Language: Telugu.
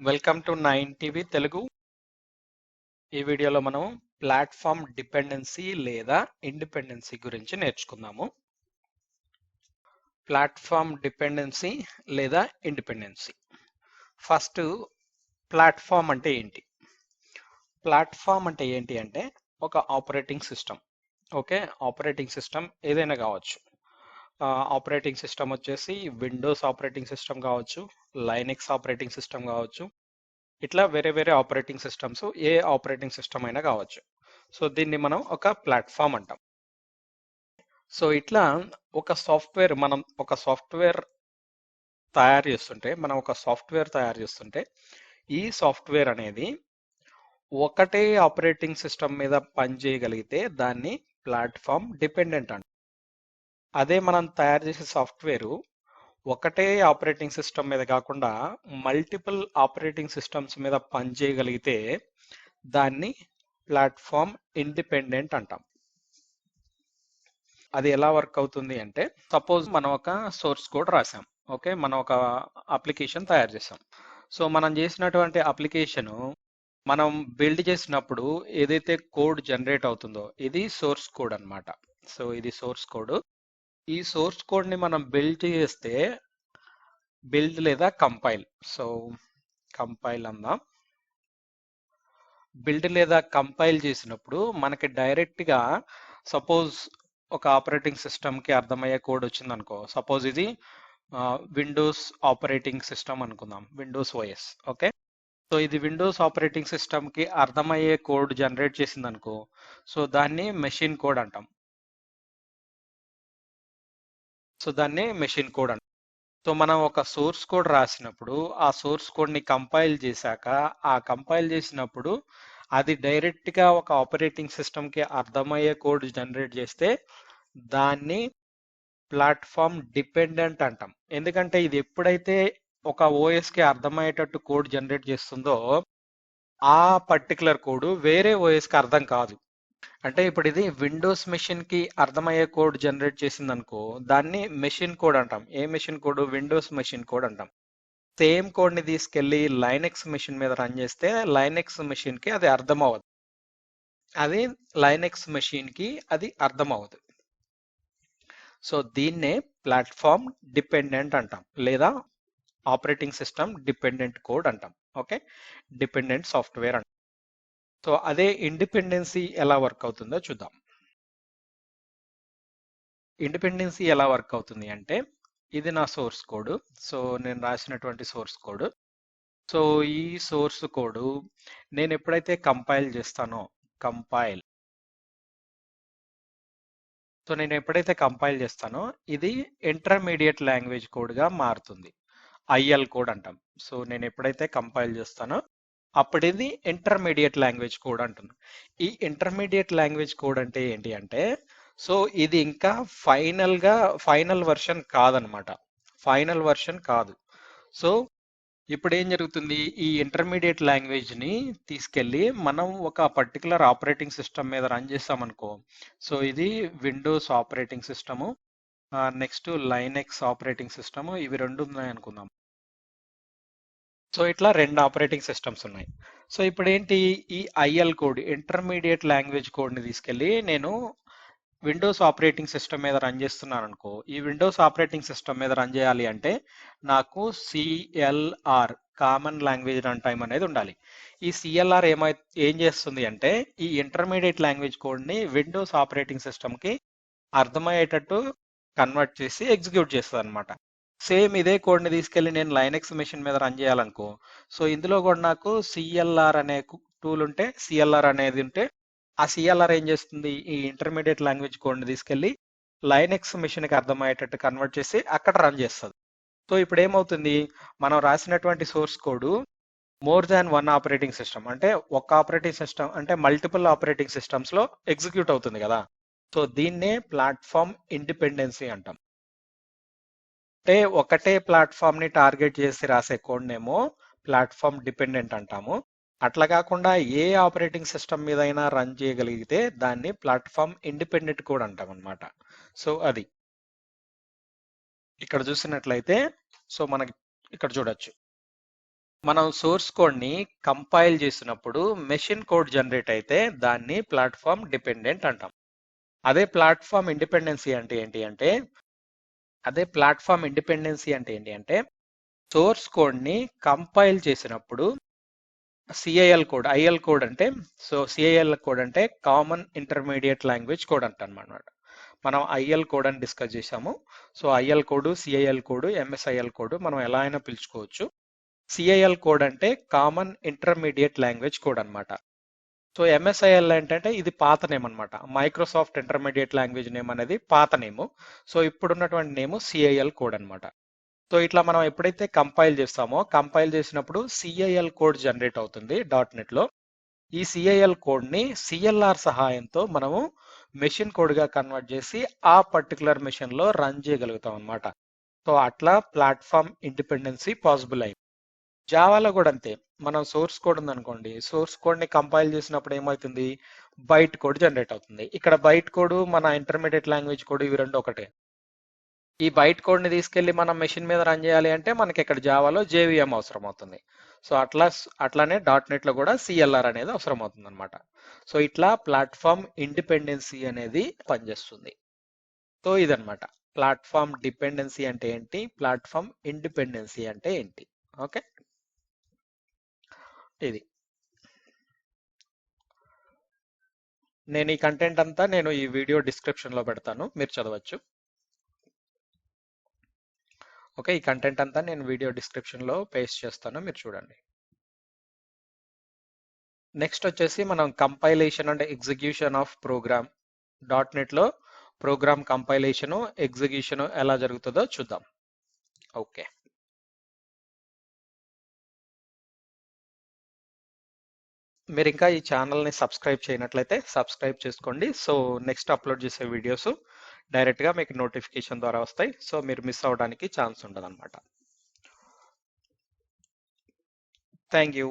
Welcome to 9 TV Telugu. ఈ వీడియోలో మనం ప్లాట్ఫామ్ డిపెండెన్సీ లేదా ఇండిపెండెన్సీ గురించి నేర్చుకుందాము. ప్లాట్ఫామ్ డిపెండెన్సీ లేదా ఇండిపెండెన్సీ. ఫస్ట్ ప్లాట్ఫామ్ అంటే ఏంటి? ప్లాట్ఫామ్ అంటే ఏంటి అంటే ఒక operating system. Okay, operating system ఏదైనా కావచ్చు. ఆపరేటింగ్ సిస్టమ్ వచ్చేసి విండోస్ ఆపరేటింగ్ సిస్టమ్ కావచ్చు, లైనెక్స్ ఆపరేటింగ్ సిస్టమ్ కావచ్చు, ఇట్లా వేరే వేరే ఆపరేటింగ్ సిస్టమ్స్ ఏ ఆపరేటింగ్ సిస్టమ్ అయినా కావచ్చు. సో దీన్ని మనం ఒక ప్లాట్ఫామ్ అంటాం. సో ఇట్లా మనం ఒక సాఫ్ట్వేర్ తయారు చేస్తుంటే ఈ సాఫ్ట్వేర్ అనేది ఒకటే ఆపరేటింగ్ సిస్టమ్ మీద పనిచేయగలిగితే దాన్ని ప్లాట్ఫామ్ డిపెండెంట్ అంటాం. అదే మనం తయారు చేసే సాఫ్ట్వేర్ ఒకటే ఆపరేటింగ్ సిస్టమ్ మీద కాకుండా మల్టిపుల్ ఆపరేటింగ్ సిస్టమ్స్ మీద పనిచేయగలిగితే దాన్ని ప్లాట్ఫామ్ ఇండిపెండెంట్ అంటాం. అది ఎలా వర్క్ అవుతుంది అంటే, సపోజ్ మనం ఒక సోర్స్ కోడ్ రాసాం. ఓకే, మనం ఒక అప్లికేషన్ తయారు చేసాం. సో మనం చేసినటువంటి అప్లికేషన్ మనం బిల్డ్ చేసినప్పుడు ఏదైతే కోడ్ జనరేట్ అవుతుందో ఇది సోర్స్ కోడ్ అన్నమాట. సో ఇది సోర్స్ కోడ్. ఈ సోర్స్ కోడ్ ని మనం బిల్డ్ లేదా కంపైల్. సో కంపైల్ అందాం. బిల్డ్ లేదా కంపైల్ చేసినప్పుడు మనకి డైరెక్ట్ గా సపోజ్ ఒక ఆపరేటింగ్ సిస్టమ్ కి అర్థమయ్యే కోడ్ వచ్చింది అనుకో. సపోజ్ ఇది విండోస్ ఆపరేటింగ్ సిస్టమ్ అనుకుందాం, విండోస్ ఓఎస్. ఓకే, సో ఇది విండోస్ ఆపరేటింగ్ సిస్టమ్ కి అర్థమయ్యే కోడ్ జనరేట్ చేసింది అనుకో. సో దాన్ని మెషిన్ కోడ్ అంటాం. సో మనం ఒక సోర్స్ కోడ్ రాసినప్పుడు ఆ సోర్స్ కోడ్ ని కంపైల్ చేశాక ఆ కంపైల్ చేసినప్పుడు అది డైరెక్ట్ గా ఒక ఆపరేటింగ్ సిస్టమ్ కి అర్థమయ్యే కోడ్ జనరేట్ చేస్తే దాన్ని ప్లాట్ఫామ్ డిపెండెంట్ అంటాం. ఎందుకంటే ఇది ఎప్పుడైతే ఒక ఓఎస్ కి అర్థమయ్యేటట్టు కోడ్ జనరేట్ చేస్తుందో ఆ పర్టికులర్ కోడ్ వేరే ఓఎస్ కి అర్థం కాదు. అంటే ఇప్పుడు ఇది విండోస్ మెషిన్ కి అర్థమయ్యే కోడ్ జనరేట్ చేసింది అనుకో, దాన్ని మెషిన్ కోడ్ అంటాం. ఏ machine code? Windows machine code అంటాం. సేమ్ కోడ్ ని తీసుకెళ్లి లైనెక్స్ మెషిన్ మీద రన్ చేస్తే లైనెక్స్ మెషిన్ కి అది అర్థం అవ్వదు. అర్థం అవ్వదు. సో దీన్నే ప్లాట్ఫామ్ డిపెండెంట్ అంటాం లేదా ఆపరేటింగ్ సిస్టమ్ డిపెండెంట్ కోడ్ అంటాం. ఓకే, డిపెండెంట్ సాఫ్ట్వేర్ అంటాం. సో అదే ఇండిపెండెన్సీ ఎలా వర్క్ అవుతుందో చూద్దాం. ఇండిపెండెన్సీ ఎలా వర్క్ అవుతుంది అంటే, ఇది నా సోర్స్ కోడ్. సో నేను రాసినటువంటి సోర్స్ కోడ్. సో ఈ సోర్స్ కోడ్ నేను ఎప్పుడైతే కంపైల్ చేస్తానో కంపైల్ సో నేను ఎప్పుడైతే కంపైల్ చేస్తానో ఇది ఇంటర్మీడియట్ లాంగ్వేజ్ కోడ్ గా మారుతుంది. ఐఎల్ కోడ్ అంటాం. సో నేను ఎప్పుడైతే కంపైల్ చేస్తానో అప్పుడు ఇది ఇంటర్మీడియట్ లాంగ్వేజ్ కోడ్ అంటుంది. ఈ ఇంటర్మీడియట్ లాంగ్వేజ్ కోడ్ అంటే ఏంటి అంటే, సో ఇది ఇంకా ఫైనల్ వర్షన్ కాదనమాట. ఫైనల్ వర్షన్ కాదు. సో ఇప్పుడు ఏం జరుగుతుంది, ఈ ఇంటర్మీడియట్ లాంగ్వేజ్ ని తీసుకెళ్ళి మనం ఒక పర్టికులర్ ఆపరేటింగ్ సిస్టమ్ మీద రన్ చేస్తామనుకో. సో ఇది Windows operating system, next Linux operating system, ఇవి రెండు ఉన్నాయి అనుకుందాం. సో ఇట్లా రెండు ఆపరేటింగ్ సిస్టమ్స్ ఉన్నాయి. సో ఇప్పుడు ఏంటి, ఈ IL code intermediate language code ని తీసుకెళ్ళి నేను విండోస్ ఆపరేటింగ్ సిస్టమ్ మీద రన్ చేస్తున్నాను అనుకో. ఈ విండోస్ ఆపరేటింగ్ సిస్టమ్ మీద రన్ చేయాలి అంటే నాకు CLR common language run time అనేది ఉండాలి. ఈ సిఎల్ఆర్ ఏం చేస్తుంది అంటే ఈ ఇంటర్మీడియట్ లాంగ్వేజ్ కోడ్ ని విండోస్ ఆపరేటింగ్ సిస్టమ్ కి అర్థమయ్యేటట్టు కన్వర్ట్ చేసి ఎగ్జిక్యూట్ చేస్తుంది అనమాట. సేమ్ ఇదే కోడ్ ని తీసుకెళ్లి నేను లైనెక్స్ మెషిన్ మీద రన్ చేయాలనుకో. సో ఇందులో కూడా నాకు సిఎల్ఆర్ అనే టూల్ ఉంటే, సిఎల్ఆర్ అనేది ఉంటే, ఆ సిఎల్ఆర్ ఏం చేస్తుంది, ఈ ఇంటర్మీడియట్ లాంగ్వేజ్ కోడ్ ని తీసుకెళ్లి లైనెక్స్ మెషిన్ కి అర్థమయ్యేటట్టు కన్వర్ట్ చేసి అక్కడ రన్ చేస్తుంది. సో ఇప్పుడు ఏమవుతుంది, మనం రాసినటువంటి source code more than one operating system, అంటే ఒక ఆపరేటింగ్ సిస్టమ్ అంటే మల్టిపుల్ ఆపరేటింగ్ సిస్టమ్స్ లో ఎగ్జిక్యూట్ అవుతుంది కదా. సో దీన్నే ప్లాట్ఫామ్ ఇండిపెండెన్సీ అంటాం. అంటే ఒకటే ప్లాట్ఫామ్ ని టార్గెట్ చేసి రాసే కోడ్ నేమో ప్లాట్ఫామ్ డిపెండెంట్ అంటాము. అట్లా కాకుండా ఏ ఆపరేటింగ్ సిస్టమ్ మీద అయినా రన్ చేయగలిగితే దాన్ని ప్లాట్ఫామ్ ఇండిపెండెంట్ కోడ్ అంటాం అనమాట. సో అది ఇక్కడ చూసినట్లయితే, సో మనకి ఇక్కడ చూడొచ్చు మనం సోర్స్ కోడ్ని కంపైల్ చేసినప్పుడు మెషిన్ కోడ్ జనరేట్ అయితే దాన్ని ప్లాట్ఫామ్ డిపెండెంట్ అంటాం. అదే ప్లాట్ఫామ్ ఇండిపెండెన్సీ అంటే ఏంటి అంటే అదే ప్లాట్ఫామ్ ఇండిపెండెన్సీ అంటే ఏంటి అంటే సోర్స్ కోడ్ని కంపైల్ చేసినప్పుడు సిఐఎల్ కోడ్, ఐఎల్ కోడ్ అంటే సిఐఎల్ కోడ్ అంటే కామన్ ఇంటర్మీడియట్ లాంగ్వేజ్ కోడ్ అంటామన్నమాట. మనం ఐఎల్ కోడ్ అని డిస్కస్ చేసాము. So IL code, CIL code, MSIL code మనం ఎలా అయినా పిలుచుకోవచ్చు. సిఐఎల్ కోడ్ అంటే కామన్ ఇంటర్మీడియట్ లాంగ్వేజ్ కోడ్ అన్నమాట. సో ఎంఎస్ఐఎల్ ఏంటంటే ఇది పాత నేమ్ అనమాట. మైక్రోసాఫ్ట్ ఇంటర్మీడియట్ లాంగ్వేజ్ నేమ్ అనేది పాత నేము. సో ఇప్పుడున్నటువంటి నేము సిఐఎల్ కోడ్ అన్నమాట. సో ఇట్లా మనం ఎప్పుడైతే కంపైల్ చేస్తామో కంపైల్ చేసినప్పుడు సిఐఎల్ కోడ్ జనరేట్ అవుతుంది డాట్ నెట్ లో. ఈ సిఐఎల్ కోడ్ ని సిఎల్ఆర్ సహాయంతో మనము మెషిన్ కోడ్ గా కన్వర్ట్ చేసి ఆ పర్టికులర్ మెషిన్ లో రన్ చేయగలుగుతాం అన్నమాట. సో అట్లా ప్లాట్ఫామ్ ఇండిపెండెన్సీ పాసిబుల్ అయింది. జావాలో కూడా అంతే. మనం సోర్స్ కోడ్ ఉందనుకోండి, సోర్స్ కోడ్ ని కంపైల్ చేసినప్పుడు ఏమవుతుంది, బైట్ కోడ్ జనరేట్ అవుతుంది. ఇక్కడ బైట్ కోడ్ మన ఇంటర్మీడియట్ లాంగ్వేజ్ కోడ్ ఇవి రెండు ఒకటే. ఈ బైట్ కోడ్ ని తీసుకెళ్లి మనం మెషిన్ మీద రన్ చేయాలి అంటే మనకి ఇక్కడ జావాలో జేవిఎం అవసరం అవుతుంది. సో అట్లానే డాట్ నెట్ లో కూడా సిఎల్ఆర్ అనేది అవసరం అవుతుంది అనమాట. సో ఇట్లా ప్లాట్ఫామ్ ఇండిపెండెన్సీ అనేది పనిచేస్తుంది. సో ఇదనమాట ప్లాట్ఫామ్ డిపెండెన్సీ అంటే ఏంటి, ప్లాట్ఫామ్ ఇండిపెండెన్సీ అంటే ఏంటి. ఓకే, ఇది నేను ఈ కంటెంట్ అంతా నేను ఈ వీడియో డిస్క్రిప్షన్ లో పెడతాను, మీరు చదవచ్చు. ఓకే, ఈ కంటెంట్ అంతా నేను వీడియో డిస్క్రిప్షన్ లో పేస్ట్ చేస్తాను, మీరు చూడండి. నెక్స్ట్ వచ్చేసి మనం compilation and execution of program. Dot net లో ప్రోగ్రామ్ కంపైలేషను, ఎగ్జిక్యూషన్ ఎలా జరుగుతుందో చూద్దాం. ఓకే, మీరు ఇంకా ఈ ఛానల్ని సబ్స్క్రైబ్ చేయనట్లయితే సబ్స్క్రైబ్ చేసుకోండి. సో నెక్స్ట్ అప్లోడ్ చేసే వీడియోస్ డైరెక్ట్గా మీకు నోటిఫికేషన్ ద్వారా వస్తాయి. సో మీరు మిస్ అవడానికి ఛాన్స్ ఉండదు అనమాట. Thank you.